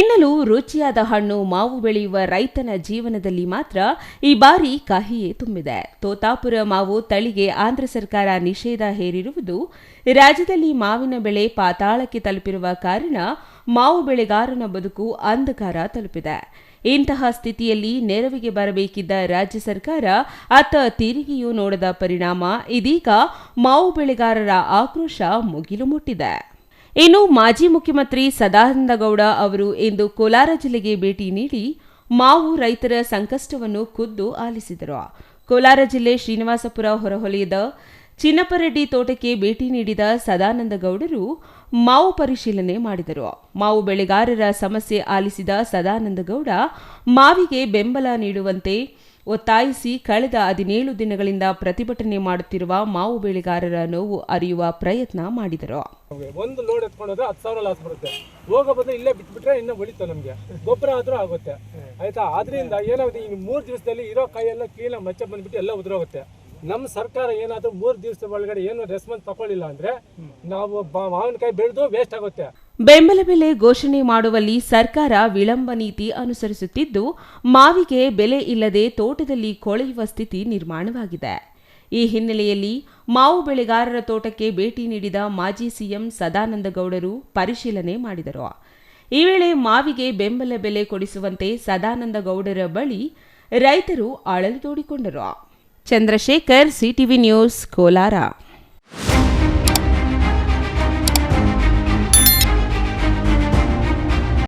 ತಿನ್ನಲು ರುಚಿಯಾದ ಹಣ್ಣು ಮಾವು ಬೆಳೆಯುವ ರೈತನ ಜೀವನದಲ್ಲಿ ಮಾತ್ರ ಈ ಬಾರಿ ಕಹಿಯೇ ತುಂಬಿದೆ. ತೋತಾಪುರ ಮಾವು ತಳಿಗೆ ಆಂಧ್ರ ಸರ್ಕಾರ ನಿಷೇಧ ಹೇರಿರುವುದು ರಾಜ್ಯದಲ್ಲಿ ಮಾವಿನ ಬೆಳೆ ಪಾತಾಳಕ್ಕೆ ತಲುಪಿರುವ ಕಾರಣ ಮಾವು ಬೆಳೆಗಾರನ ಬದುಕು ಅಂಧಕಾರ ತಲುಪಿದೆ. ಇಂತಹ ಸ್ಥಿತಿಯಲ್ಲಿ ನೆರವಿಗೆ ಬರಬೇಕಿದ್ದ ರಾಜ್ಯ ಸರ್ಕಾರ ಅತ್ತ ತಿರುಗಿಯೂ ನೋಡದ ಪರಿಣಾಮ ಇದೀಗ ಮಾವು ಬೆಳೆಗಾರರ ಆಕ್ರೋಶ ಮುಗಿಲು ಮುಟ್ಟಿದೆ. ಇನ್ನು ಮಾಜಿ ಮುಖ್ಯಮಂತ್ರಿ ಸದಾನಂದಗೌಡ ಅವರು ಇಂದು ಕೋಲಾರ ಜಿಲ್ಲೆಗೆ ಭೇಟಿ ನೀಡಿ ಮಾವು ರೈತರ ಸಂಕಷ್ಟವನ್ನು ಖುದ್ದು ಆಲಿಸಿದರು. ಕೋಲಾರ ಜಿಲ್ಲೆ ಶ್ರೀನಿವಾಸಪುರ ಹೊರವಲಯದ ಚಿನ್ನಪ್ಪರೆಡ್ಡಿ ತೋಟಕ್ಕೆ ಭೇಟಿ ನೀಡಿದ ಸದಾನಂದಗೌಡರು ಮಾವು ಪರಿಶೀಲನೆ ಮಾಡಿದರು. ಮಾವು ಬೆಳೆಗಾರರ ಸಮಸ್ಯೆ ಆಲಿಸಿದ ಸದಾನಂದಗೌಡ ಮಾವಿಗೆ ಬೆಂಬಲ ನೀಡುವಂತೆ ಒತ್ತಾಯಿಸಿ ಕಳೆದ 17 ದಿನಗಳಿಂದ ಪ್ರತಿಭಟನೆ ಮಾಡುತ್ತಿರುವ ಮಾವು ಬೆಳೆಗಾರರ ನೋವು ಅರಿಯುವ ಪ್ರಯತ್ನ ಮಾಡಿದರು. ಒಂದು ಲೋಡ್ ಎತ್ಕೊಂಡ್ರೆ 10,000 ಲಾಸ್ ಬರುತ್ತೆ. ಹೋಗೋ ಬದಲು ಇಲ್ಲೇ ಬಿಟ್ಬಿಟ್ರೆ ಇನ್ನೂ ಉಳಿತು, ನಮಗೆ ಗೊಬ್ಬರ ಆದ್ರೂ ಆಗುತ್ತೆ. ಆಯ್ತಾ? ಆದ್ರಿಂದ ಏನಾಗುತ್ತೆ, ಈ 3 ದಿವಸದಲ್ಲಿ ಇರೋ ಕಾಯೆಲ್ಲ ಕ್ಲೀನಾಗಿ ಮಚ್ಚ ಬಂದ್ಬಿಟ್ಟು ಎಲ್ಲ ಉದುರೋಗುತ್ತೆ. ನಮ್ಮ ಸರ್ಕಾರ ಏನಾದರೂ 3 ದಿವಸದ ಒಳಗಡೆ ಏನು ರೆಸ್ಪಾನ್ಸ್ ತಗೊಳ್ಳಿಲ್ಲ ಅಂದ್ರೆ ನಾವು ಮಾವಿನಕಾಯಿ ಬೆಳೆದು ವೇಸ್ಟ್ ಆಗುತ್ತೆ. ಬೆಂಬಲ ಬೆಲೆ ಘೋಷಣೆ ಮಾಡುವಲ್ಲಿ ಸರ್ಕಾರ ವಿಳಂಬ ನೀತಿ ಅನುಸರಿಸುತ್ತಿದ್ದು ಮಾವಿಗೆ ಬೆಲೆ ಇಲ್ಲದೆ ತೋಟದಲ್ಲಿ ಕೊಳೆಯುವ ಸ್ಥಿತಿ ನಿರ್ಮಾಣವಾಗಿದೆ. ಈ ಹಿನ್ನೆಲೆಯಲ್ಲಿ ಮಾವು ಬೆಳೆಗಾರರ ತೋಟಕ್ಕೆ ಭೇಟಿ ನೀಡಿದ ಮಾಜಿ ಸಿಎಂ ಸದಾನಂದಗೌಡರು ಪರಿಶೀಲನೆ ಮಾಡಿದರು. ಈ ವೇಳೆ ಮಾವಿಗೆ ಬೆಂಬಲ ಬೆಲೆ ಕೊಡಿಸುವಂತೆ ಸದಾನಂದಗೌಡರ ಬಳಿ ರೈತರು ಅಳಲು ತೋಡಿಕೊಂಡರು. Chandrashekar, CTV news, Kolar.